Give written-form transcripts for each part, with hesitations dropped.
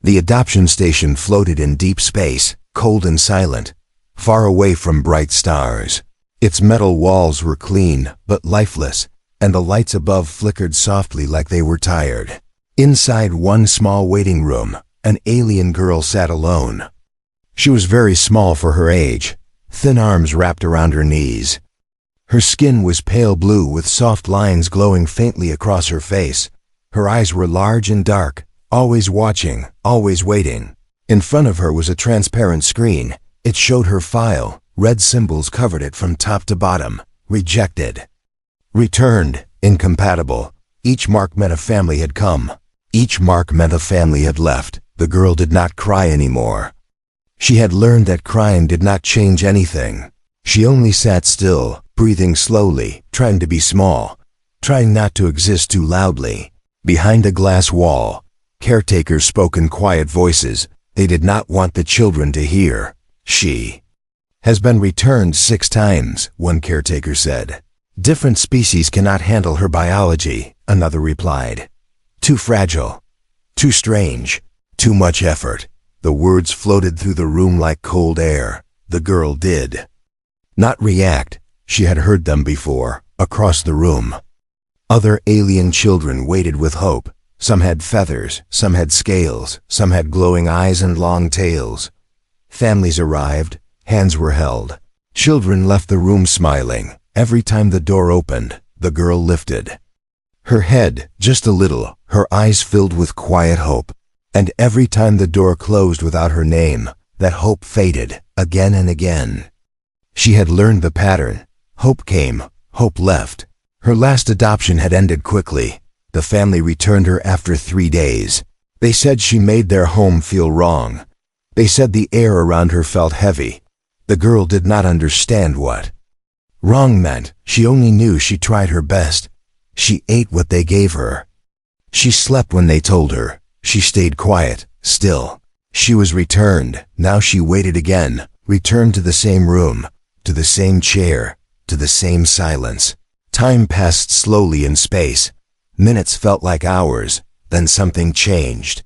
The adoption station floated in deep space, cold and silent, far away from bright stars. Its metal walls were clean, but lifeless, and the lights above flickered softly like they were tired. Inside one small waiting room, an alien girl sat alone. She was very small for her age, thin arms wrapped around her knees. Her skin was pale blue with soft lines glowing faintly across her face. Her eyes were large and dark, always watching, always waiting. In front of her was a transparent screen. It showed her file. Red symbols covered it from top to bottom. Rejected. Returned. Incompatible. Each mark meant a family had come. Each mark meant a family had left. The girl did not cry anymore. She had learned that crying did not change anything. She only sat still, breathing slowly, trying to be small, trying not to exist too loudly. Behind a glass wall, caretakers spoke in quiet voices. They did not want the children to hear. She has been returned 6 times, one caretaker said. Different species cannot handle her biology, another replied. Too fragile. Too strange. Too much effort. The words floated through the room like cold air. The girl did not react. She had heard them before, across the room. Other alien children waited with hope. Some had feathers, some had scales, some had glowing eyes and long tails. Families arrived. Hands were held. Children left the room smiling. Every time the door opened, the girl lifted her head, just a little, her eyes filled with quiet hope. And every time the door closed without her name, that hope faded, again and again. She had learned the pattern. Hope came, hope left. Her last adoption had ended quickly. The family returned her after 3 days. They said she made their home feel wrong. They said the air around her felt heavy. The girl did not understand what wrong meant. She only knew she tried her best. She ate what they gave her. She slept when they told her. She stayed quiet, still. She was returned. Now she waited again, returned to the same room, to the same chair, to the same silence. Time passed slowly in space. Minutes felt like hours. Then something changed.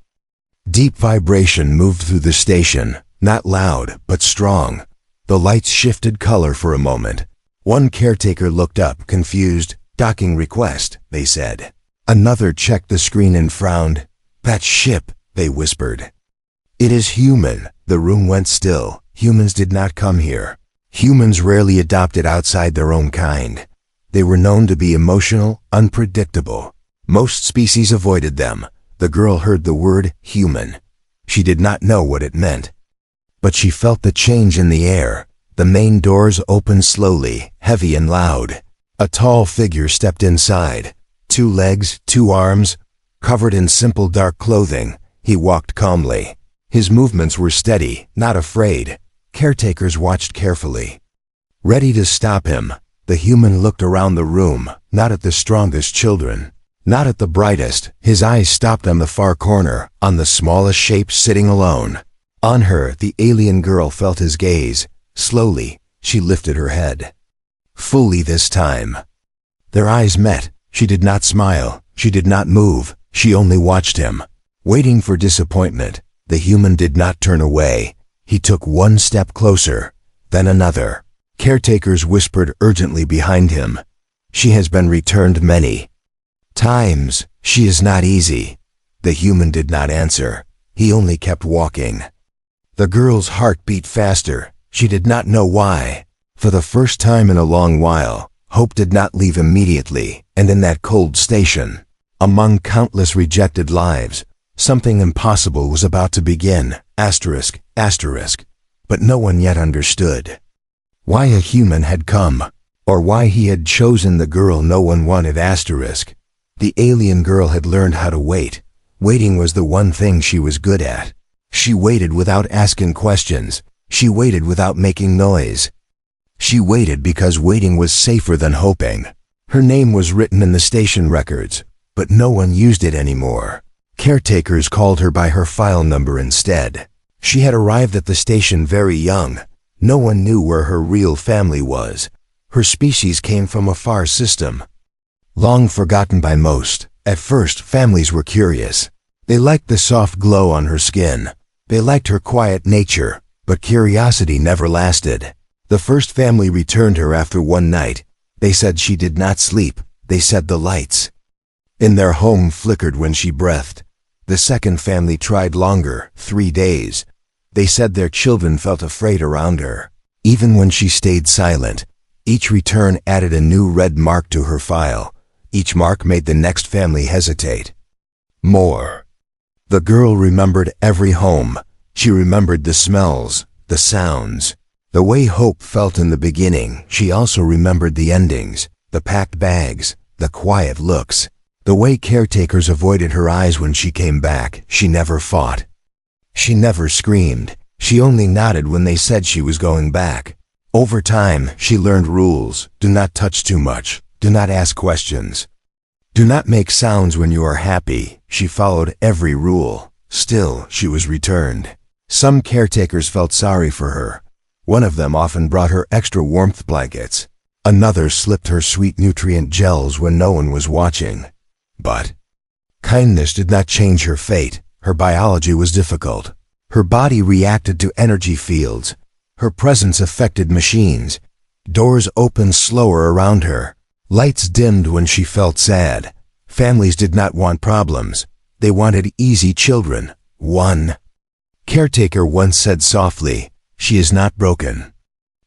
Deep vibration moved through the station, not loud, but strong. The lights shifted color for a moment. One caretaker looked up, confused. Docking request, they said. Another checked the screen and frowned. That ship, they whispered. It is human. The room went still. Humans did not come here. Humans rarely adopted outside their own kind. They were known to be emotional, unpredictable. Most species avoided them. The girl heard the word human. She did not know what it meant. But she felt the change in the air. The main doors opened slowly, heavy and loud. A tall figure stepped inside. 2 legs, 2 arms, covered in simple dark clothing. He walked calmly. His movements were steady, not afraid. Caretakers watched carefully, ready to stop him. The human looked around the room, not at the strongest children, not at the brightest. His eyes stopped on the far corner, on the smallest shape sitting alone. On her, the alien girl felt his gaze. Slowly, she lifted her head. Fully this time. Their eyes met. She did not smile. She did not move. She only watched him, waiting for disappointment. The human did not turn away. He took 1 step closer, then another. Caretakers whispered urgently behind him. She has been returned many times. She is not easy. The human did not answer. He only kept walking. The girl's heart beat faster. She did not know why. For the first time in a long while, hope did not leave immediately, and in that cold station, among countless rejected lives, something impossible was about to begin. Asterisk, asterisk. But no one yet understood why a human had come, or why he had chosen the girl no one wanted. Asterisk. The alien girl had learned how to wait. Waiting was the one thing she was good at. She waited without asking questions. She waited without making noise. She waited because waiting was safer than hoping. Her name was written in the station records, but no one used it anymore. Caretakers called her by her file number instead. She had arrived at the station very young. No one knew where her real family was. Her species came from a far system, long forgotten by most. At first, families were curious. They liked the soft glow on her skin. They liked her quiet nature, but curiosity never lasted. The first family returned her after one night. They said she did not sleep. They said the lights in their home flickered when she breathed. The second family tried longer, 3 days. They said their children felt afraid around her. Even when she stayed silent, each return added a new red mark to her file. Each mark made the next family hesitate more. The girl remembered every home. She remembered the smells, the sounds, the way hope felt in the beginning. She also remembered the endings, the packed bags, the quiet looks, the way caretakers avoided her eyes when she came back. She never fought. She never screamed. She only nodded when they said she was going back. Over time, she learned rules. Do not touch too much. Do not ask questions. Do not make sounds when you are happy. She followed every rule. Still, she was returned. Some caretakers felt sorry for her. One of them often brought her extra warmth blankets. Another slipped her sweet nutrient gels when no one was watching. But kindness did not change her fate. Her biology was difficult. Her body reacted to energy fields. Her presence affected machines. Doors opened slower around her. Lights dimmed when she felt sad. Families did not want problems. They wanted easy children. One caretaker once said softly, "She is not broken.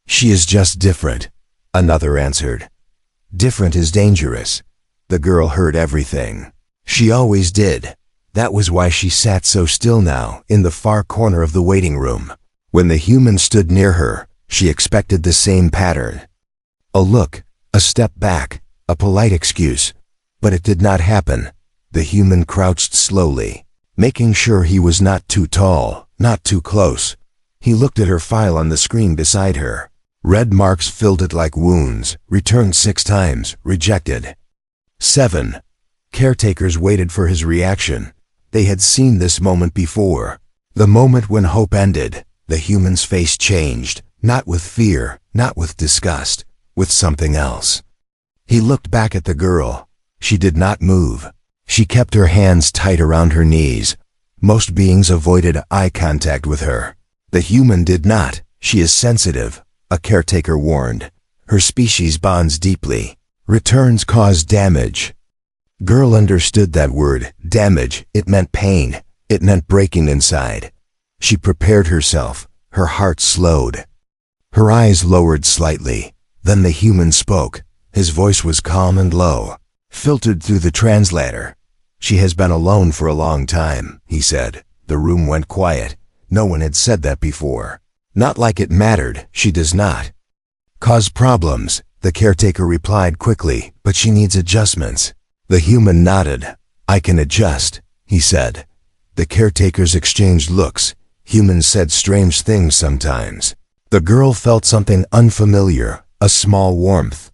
She is just different." Another answered, "Different is dangerous." The girl heard everything. She always did. That was why she sat so still now, in the far corner of the waiting room. When the human stood near her, she expected the same pattern. A look, a step back, a polite excuse. But it did not happen. The human crouched slowly, making sure he was not too tall, not too close. He looked at her file on the screen beside her. Red marks filled it like wounds. Returned 6 times, rejected 7. Caretakers waited for his reaction. They had seen this moment before. The moment when hope ended, the human's face changed, not with fear, not with disgust, with something else. He looked back at the girl. She did not move. She kept her hands tight around her knees. Most beings avoided eye contact with her. The human did not. She is sensitive, a caretaker warned. Her species bonds deeply. Returns cause damage. Girl understood that word, damage. It meant pain. It meant breaking inside. She prepared herself. Her heart slowed. Her eyes lowered slightly. Then the human spoke. His voice was calm and low, filtered through the translator. "She has been alone for a long time," he said. The room went quiet. No one had said that before. Not like it mattered. She does not cause problems, the caretaker replied quickly, "but she needs adjustments." The human nodded. "I can adjust," he said. The caretakers exchanged looks. Humans said strange things sometimes. The girl felt something unfamiliar, a small warmth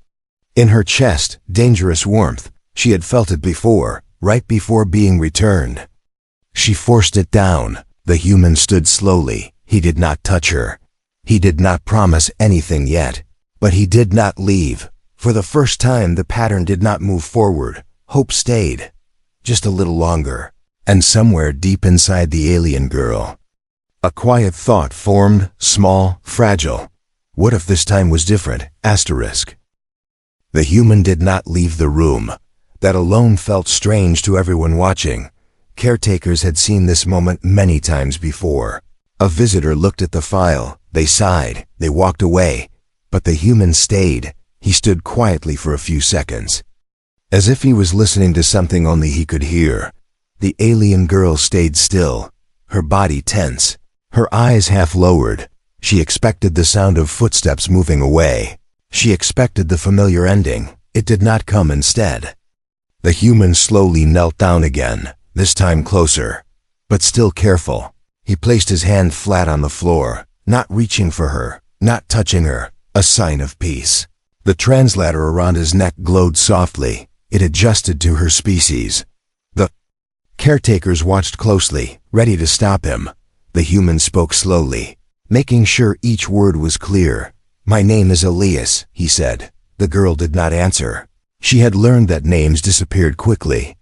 in her chest, dangerous warmth. She had felt it before, right before being returned. She forced it down. The human stood slowly. He did not touch her. He did not promise anything yet. But he did not leave. For the first time, the pattern did not move forward. Hope stayed. Just a little longer. And somewhere deep inside the alien girl, a quiet thought formed, small, fragile. What if this time was different? Asterisk. The human did not leave the room. That alone felt strange to everyone watching. Caretakers had seen this moment many times before. A visitor looked at the file. They sighed. They walked away. But the human stayed. He stood quietly for a few seconds, as if he was listening to something only he could hear. The alien girl stayed still, her body tense, her eyes half lowered. She expected the sound of footsteps moving away. She expected the familiar ending. It did not come instead. The human slowly knelt down again, this time closer, but still careful. He placed his hand flat on the floor, not reaching for her, not touching her, a sign of peace. The translator around his neck glowed softly. It adjusted to her species. The caretakers watched closely, ready to stop him. The human spoke slowly, making sure each word was clear. "My name is Elias," he said. The girl did not answer. She had learned that names disappeared quickly.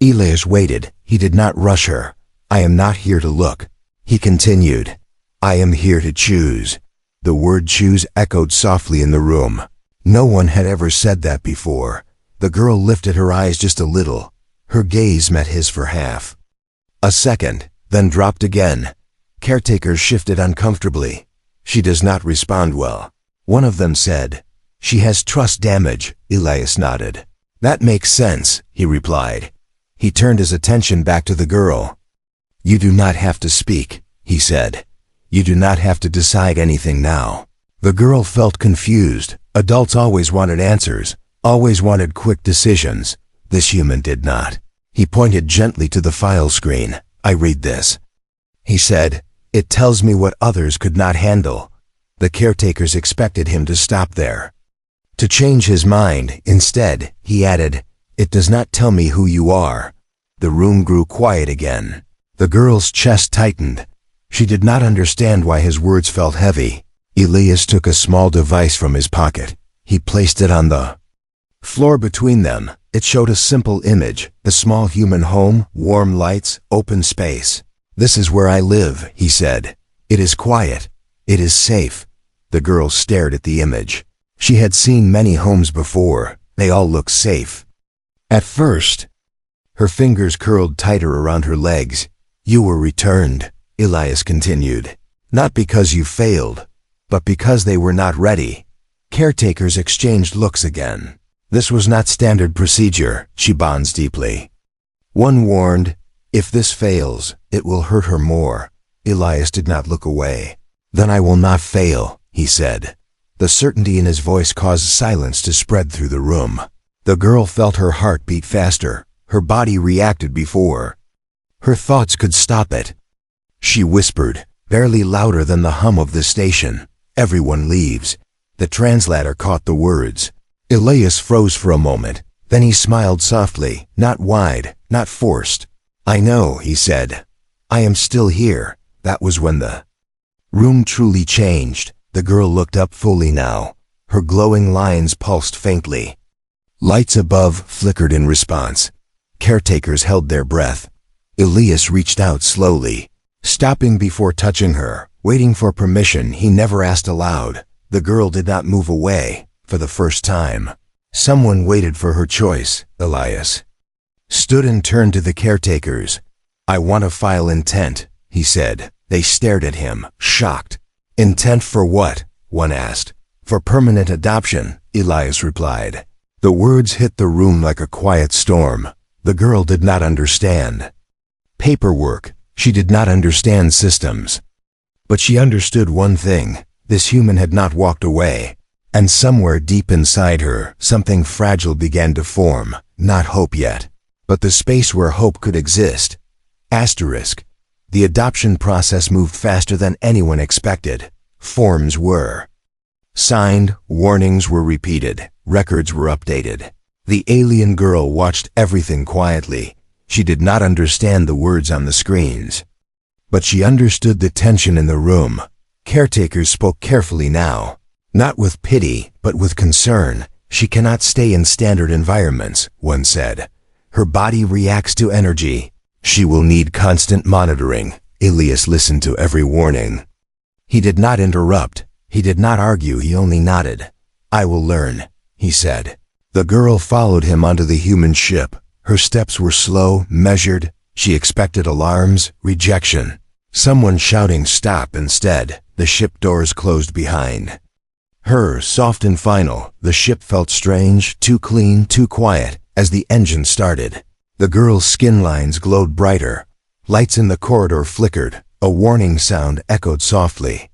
Elias waited. He did not rush her. I am not here to look. He continued. I am here to choose. The word choose echoed softly in the room. No one had ever said that before. The girl lifted her eyes just a little. Her gaze met his for half. A second, then dropped again. Caretakers shifted uncomfortably. She does not respond well. One of them said, She has trust damage. Elias nodded. That makes sense, he replied. He turned his attention back to the girl. You do not have to speak, he said. You do not have to decide anything now. The girl felt confused. Adults always wanted answers, always wanted quick decisions. This human did not. He pointed gently to the file screen. I read this. He said, It tells me what others could not handle. The caretakers expected him to stop there. To change his mind, instead, he added, It does not tell me who you are. The room grew quiet again. The girl's chest tightened. She did not understand why his words felt heavy. Elias took a small device from his pocket. He placed it on the floor between them. It showed a simple image, the small human home, warm lights, open space. This is where I live, he said. It is quiet. It is safe. The girl stared at the image. She had seen many homes before. They all looked safe. At first, her fingers curled tighter around her legs. You were returned, Elias continued. Not because you failed, but because they were not ready. Caretakers exchanged looks again. This was not standard procedure, she bonds deeply. One warned, if this fails, it will hurt her more. Elias did not look away. Then I will not fail, he said. The certainty in his voice caused silence to spread through the room. The girl felt her heart beat faster. Her body reacted before her thoughts could stop it. She whispered, barely louder than the hum of the station. Everyone leaves. The translator caught the words. Elias froze for a moment. Then he smiled softly, not wide, not forced. I know, he said. I am still here. That was when the room truly changed. The girl looked up fully now. Her glowing lines pulsed faintly. Lights above flickered in response. Caretakers held their breath. Elias reached out slowly, stopping before touching her, waiting for permission he never asked aloud. The girl did not move away. For the first time, someone waited for her choice. Elias stood and turned to the caretakers. I want to file intent, he said. They stared at him, shocked. Intent for what? One asked. For permanent adoption, Elias replied. The words hit the room like a quiet storm. The girl did not understand paperwork. She did not understand systems. But she understood one thing. This human had not walked away. And somewhere deep inside her, something fragile began to form. Not hope yet, but the space where hope could exist. Asterisk. The adoption process moved faster than anyone expected. Forms were signed, warnings were repeated, records were updated. The alien girl watched everything quietly. She did not understand the words on the screens, but she understood the tension in the room. Caretakers spoke carefully now, not with pity, but with concern. She cannot stay in standard environments, one said. Her body reacts to energy. She will need constant monitoring. Elias listened to every warning. He did not interrupt. He did not argue. He only nodded. I will learn, he said. The girl followed him onto the human ship. Her steps were slow, measured. She expected alarms, rejection. Someone shouting stop instead. The ship doors closed behind her, soft and final. The ship felt strange, too clean, too quiet. As the engine started, the girl's skin lines glowed brighter. Lights in the corridor flickered. A warning sound echoed softly.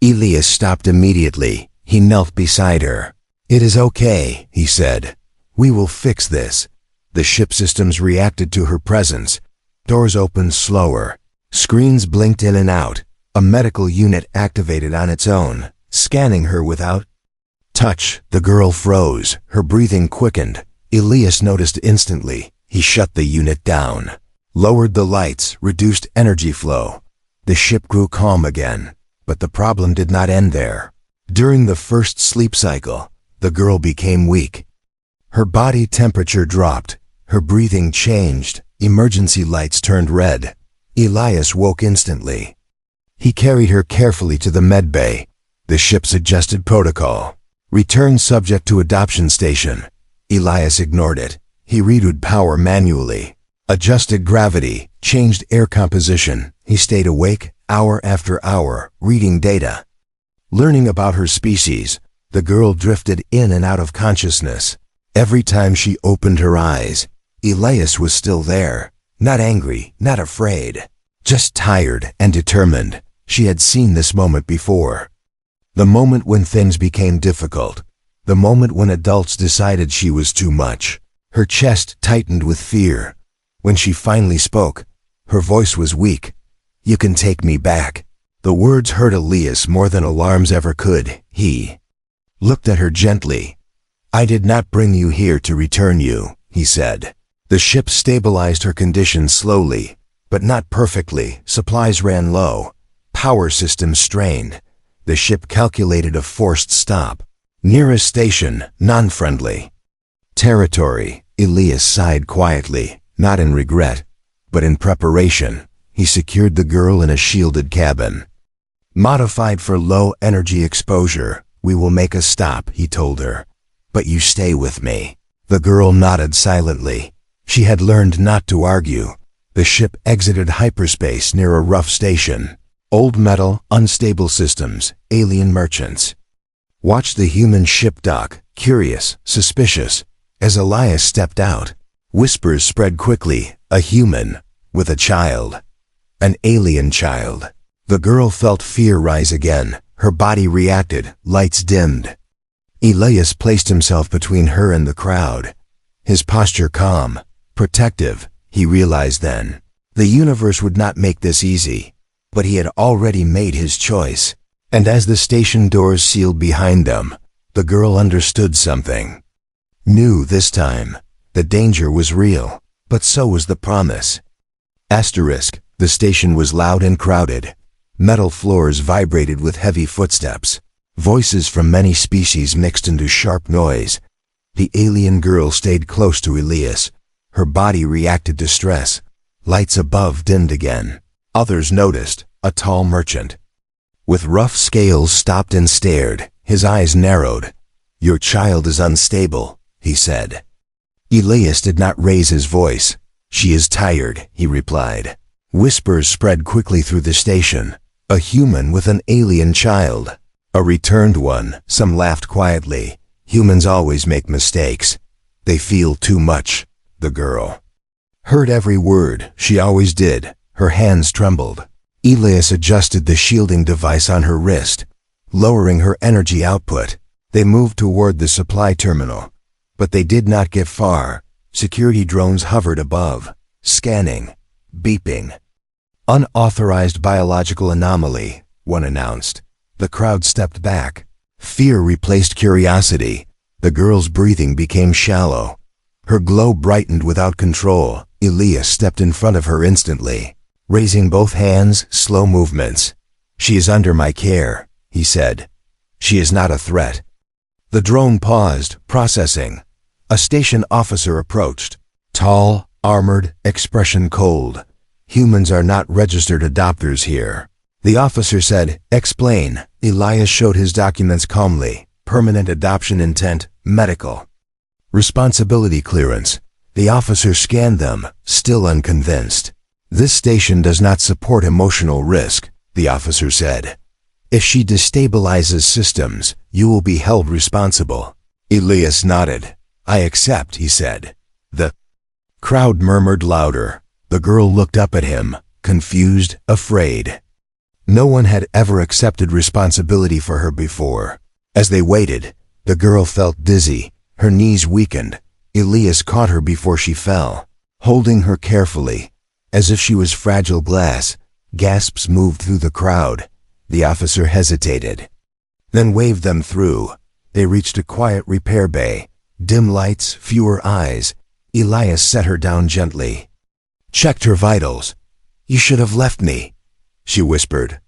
Elias stopped immediately. He knelt beside her. It is okay, he said. We will fix this. The ship systems reacted to her presence. Doors opened slower. Screens blinked in and out. A medical unit activated on its own, scanning her without touch. The girl froze. Her breathing quickened. Elias noticed instantly. He shut the unit down, lowered the lights, reduced energy flow. The ship grew calm again, but the problem did not end there. During the first sleep cycle, the girl became weak. Her body temperature dropped. Her breathing changed. Emergency lights turned red. Elias woke instantly. He carried her carefully to the med bay. The ship suggested protocol. Return subject to adoption station. Elias ignored it. He rerouted power manually, adjusted gravity, changed air composition. He stayed awake hour after hour, reading data. Learning about her species, the girl drifted in and out of consciousness. Every time she opened her eyes, Elias was still there, not angry, not afraid, just tired and determined. She had seen this moment before. The moment when things became difficult. The moment when adults decided she was too much. Her chest tightened with fear. When she finally spoke, her voice was weak. "You can take me back." The words hurt Elias more than alarms ever could. He looked at her gently. "I did not bring you here to return you," he said. The ship stabilized her condition slowly, but not perfectly. Supplies ran low. Power systems strained. The ship calculated a forced stop. Nearest station, non-friendly. Territory. Elias sighed quietly, not in regret, but in preparation. He secured the girl in a shielded cabin. "Modified for low energy exposure. We will make a stop," he told her. "But you stay with me." The girl nodded silently. She had learned not to argue. The ship exited hyperspace near a rough station. Old metal, unstable systems, alien merchants. Watched the human ship dock, curious, suspicious. As Elias stepped out, whispers spread quickly. A human, with a child. An alien child. The girl felt fear rise again. Her body reacted, lights dimmed. Elias placed himself between her and the crowd. His posture calm, protective. He realized then, the universe would not make this easy. But he had already made his choice. And as the station doors sealed behind them, the girl understood something. Knew this time. The danger was real, but so was the promise. Asterisk, the station was loud and crowded. Metal floors vibrated with heavy footsteps. Voices from many species mixed into sharp noise. The alien girl stayed close to Elias. Her body reacted to stress. Lights above dimmed again. Others noticed, a tall merchant with rough scales stopped and stared. His eyes narrowed. "Your child is unstable," he said. Elias did not raise his voice. "She is tired," he replied. Whispers spread quickly through the station. A human with an alien child. A returned one. Some laughed quietly. Humans always make mistakes. They feel too much. The girl heard every word. She always did. Her hands trembled. Elias adjusted the shielding device on her wrist, lowering her energy output. They moved toward the supply terminal, but they did not get far. Security drones hovered above, scanning, beeping. "Unauthorized biological anomaly," one announced. The crowd stepped back. Fear replaced curiosity. The girl's breathing became shallow. Her glow brightened without control. Elias stepped in front of her instantly, raising both hands, slow movements. "She is under my care," he said. "She is not a threat." The drone paused, processing. A station officer approached. Tall, armored, expression cold. "Humans are not registered adopters here." The officer said, "Explain." Elias showed his documents calmly. Permanent adoption intent, medical. Responsibility clearance. The officer scanned them, still unconvinced. "This station does not support emotional risk," the officer said. "If she destabilizes systems, you will be held responsible." Elias nodded. "I accept," he said. The crowd murmured louder. The girl looked up at him, confused, afraid. No one had ever accepted responsibility for her before. As they waited, the girl felt dizzy. Her knees weakened. Elias caught her before she fell, holding her carefully, as if she was fragile glass. Gasps moved through the crowd. The officer hesitated, then waved them through. They reached a quiet repair bay. Dim lights, fewer eyes. Elias set her down gently. Checked her vitals. "You should have left me," she whispered.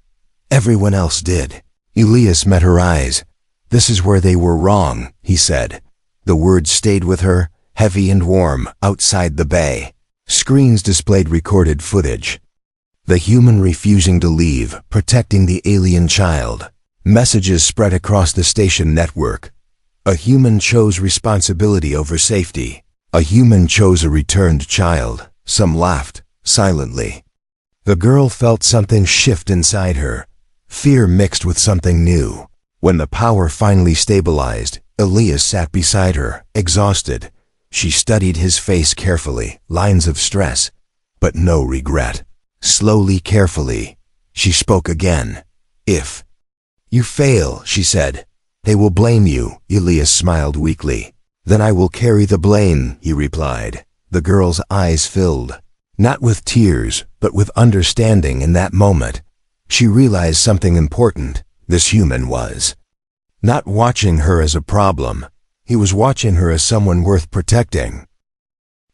"Everyone else did." Elias met her eyes. "This is where they were wrong," he said. The words stayed with her, heavy and warm, outside the bay. Screens displayed recorded footage. The human refusing to leave, protecting the alien child. Messages spread across the station network. A human chose responsibility over safety. A human chose a returned child. Some laughed, silently. The girl felt something shift inside her. Fear mixed with something new. When the power finally stabilized, Elias sat beside her, exhausted. She studied his face carefully, lines of stress, but no regret. Slowly, carefully, she spoke again. If you fail, she said, they will blame you. Elias smiled weakly. Then I will carry the blame, he replied. The girl's eyes filled, not with tears, but with understanding in that moment. She realized something important. This human was not watching her as a problem. He was watching her as someone worth protecting.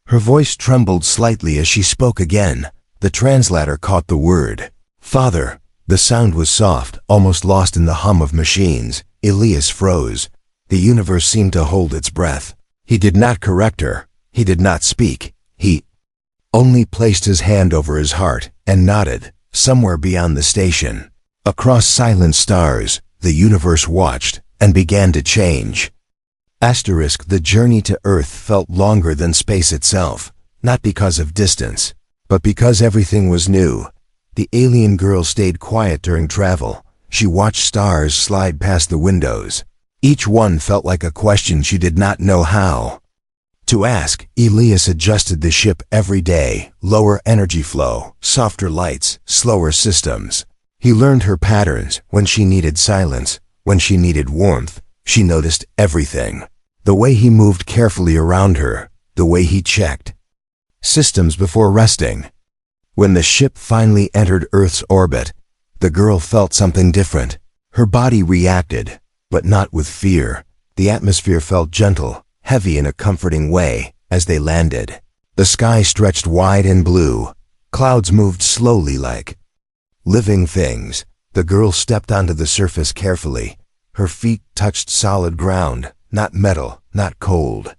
Her voice trembled slightly as she spoke again. The translator caught the word. Father. The sound was soft, almost lost in the hum of machines. Elias froze. The universe seemed to hold its breath. He did not correct her. He did not speak. He only placed his hand over his heart and nodded. Somewhere beyond the station, across silent stars, the universe watched and began to change. The journey to Earth felt longer than space itself, not because of distance, but because everything was new. The alien girl stayed quiet during travel. She watched stars slide past the windows. Each one felt like a question she did not know how to ask. Elias adjusted the ship every day, lower energy flow, softer lights, slower systems. He learned her patterns, when she needed silence, when she needed warmth. She noticed everything. The way he moved carefully around her, the way he checked systems before resting. When the ship finally entered Earth's orbit, the girl felt something different. Her body reacted, but not with fear. The atmosphere felt gentle, heavy in a comforting way, as they landed. The sky stretched wide and blue. Clouds moved slowly like living things. The girl stepped onto the surface carefully. Her feet touched solid ground, not metal, not cold.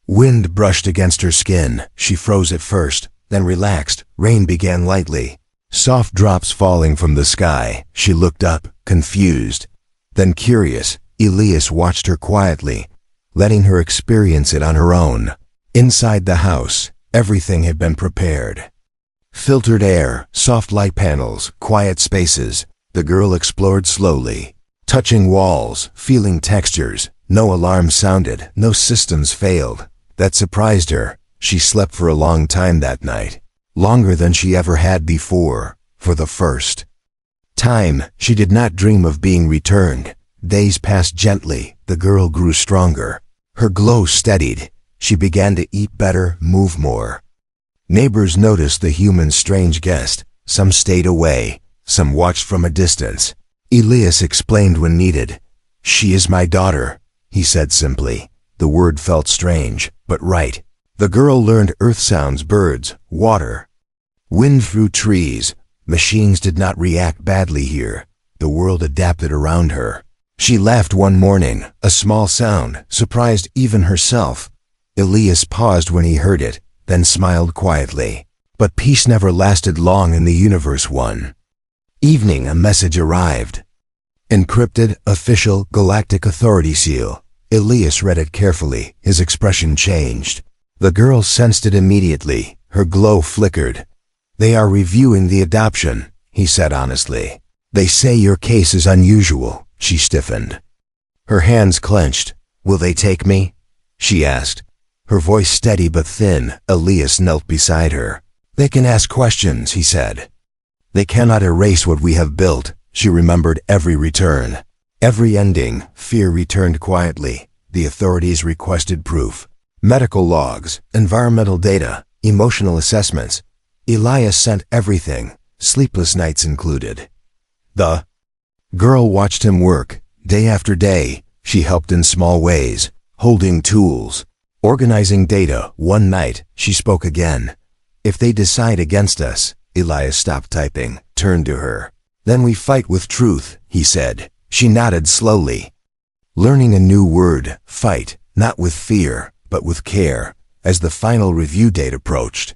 Wind brushed against her skin. She froze at first, then relaxed. Rain began lightly. Soft drops falling from the sky. She looked up, confused. Then curious, Elias watched her quietly, letting her experience it on her own. Inside the house, everything had been prepared. Filtered air, soft light panels, quiet spaces. The girl explored slowly, touching walls, feeling textures. No alarm sounded, no systems failed. That surprised her. She slept for a long time that night, longer than she ever had before. For the first time, she did not dream of being returned. Days passed gently. The girl grew stronger. Her glow steadied. She began to eat better, move more. Neighbors noticed the human's strange guest. Some stayed away, some watched from a distance. Elias explained when needed. She is my daughter, he said simply. The word felt strange, but right. The girl learned earth sounds, birds, water, wind through trees. Machines did not react badly here. The world adapted around her. She laughed one morning. A small sound surprised even herself. Elias paused when he heard it, then smiled quietly. But peace never lasted long in the universe. One evening a message arrived. Encrypted, official, galactic authority seal. Elias read it carefully. His expression changed. The girl sensed it immediately. Her glow flickered. They are reviewing the adoption, he said honestly. They say your case is unusual. She stiffened. Her hands clenched. Will they take me? She asked. Her voice steady but thin. Elias knelt beside her. They can ask questions, he said. They cannot erase what we have built. She remembered every return, every ending. Fear returned quietly. The authorities requested proof. Medical logs, environmental data, emotional assessments. Elias sent everything, sleepless nights included. The girl watched him work. Day after day, she helped in small ways, holding tools, organizing data. One night, she spoke again. If they decide against us, Elias stopped typing, turned to her. Then we fight with truth, he said. She nodded slowly, learning a new word, fight, not with fear, but with care. As the final review date approached,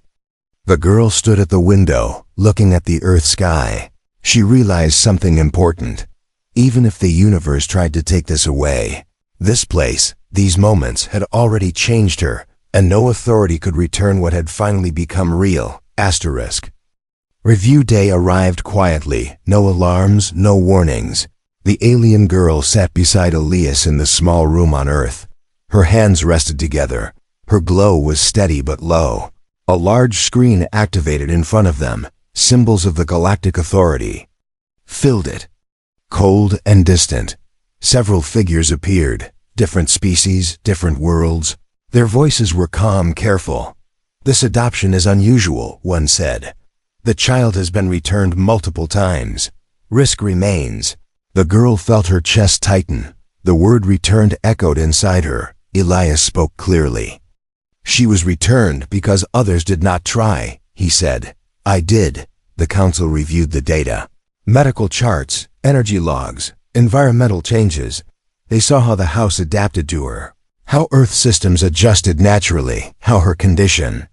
The girl stood at the window, looking at the Earth sky. She realized something important. Even if the universe tried to take this away, this place, these moments had already changed her, and no authority could return what had finally become real. Asterisk. Review day arrived quietly, no alarms, no warnings. The alien girl sat beside Elias in the small room on Earth. Her hands rested together. Her glow was steady but low. A large screen activated in front of them. Symbols of the Galactic Authority filled it. Cold and distant. Several figures appeared. Different species, different worlds. Their voices were calm, careful. "This adoption is unusual," one said. "The child has been returned multiple times. Risk remains." The girl felt her chest tighten. The word returned echoed inside her. Elias spoke clearly. "She was returned because others did not try," he said. "I did." The council reviewed the data. Medical charts, energy logs, environmental changes. They saw how the house adapted to her, how Earth systems adjusted naturally, how her condition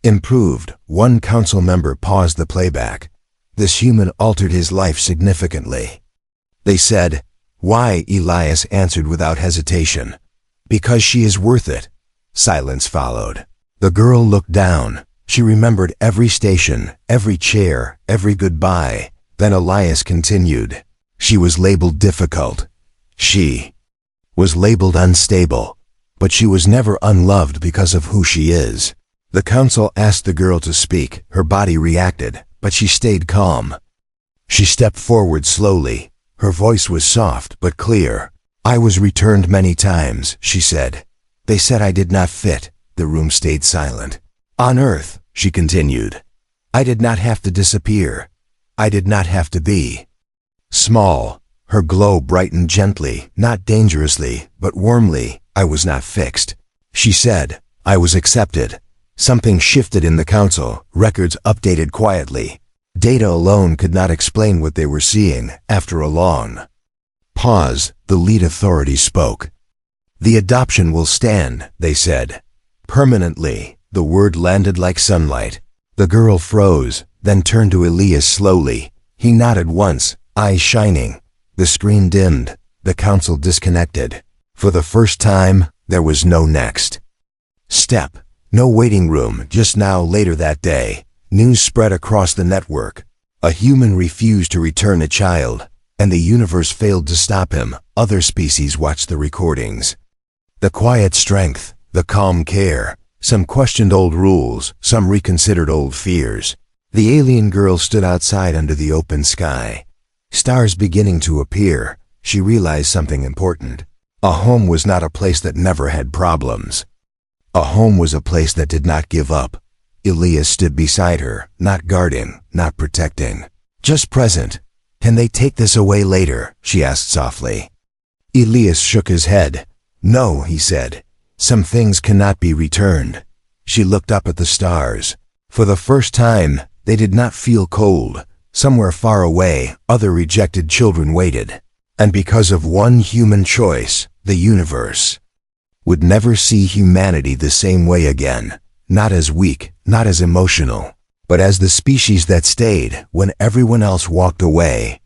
improved. One council member paused the playback. "This human altered his life significantly." They said, "Why?" Elias answered without hesitation. "Because she is worth it." Silence followed. The girl looked down. She remembered every station, every chair, every goodbye. Then Elias continued. "She was labeled difficult. She was labeled unstable. But she was never unloved because of who she is." The council asked the girl to speak. Her body reacted, but she stayed calm. She stepped forward slowly. Her voice was soft but clear. "I was returned many times," she said. "They said I did not fit." The room stayed silent. "On Earth," she continued, "I did not have to disappear. I did not have to be small." Her glow brightened gently, not dangerously, but warmly. "I was not fixed," she said. "I was accepted." Something shifted in the council. Records updated quietly. Data alone could not explain what they were seeing. After a long pause, the lead authority spoke. "The adoption will stand," they said. "Permanently." The word landed like sunlight. The girl froze, then turned to Elias slowly. He nodded once, eyes shining. The screen dimmed. The council disconnected. For the first time, there was no next step. No waiting room. Just now, later that day, news spread across the network. A human refused to return a child, and the universe failed to stop him. Other species watched the recordings. The quiet strength, the calm care. Some questioned old rules, some reconsidered old fears. The alien girl stood outside under the open sky. Stars beginning to appear. She realized something important. A home was not a place that never had problems. A home was a place that did not give up. Elias stood beside her, not guarding, not protecting, just present. "Can they take this away later?" she asked softly. Elias shook his head. "No," he said. "Some things cannot be returned." She looked up at the stars. For the first time, they did not feel cold. Somewhere far away, other rejected children waited. And because of one human choice, the universe would never see humanity the same way again. Not as weak, not as emotional, but as the species that stayed when everyone else walked away.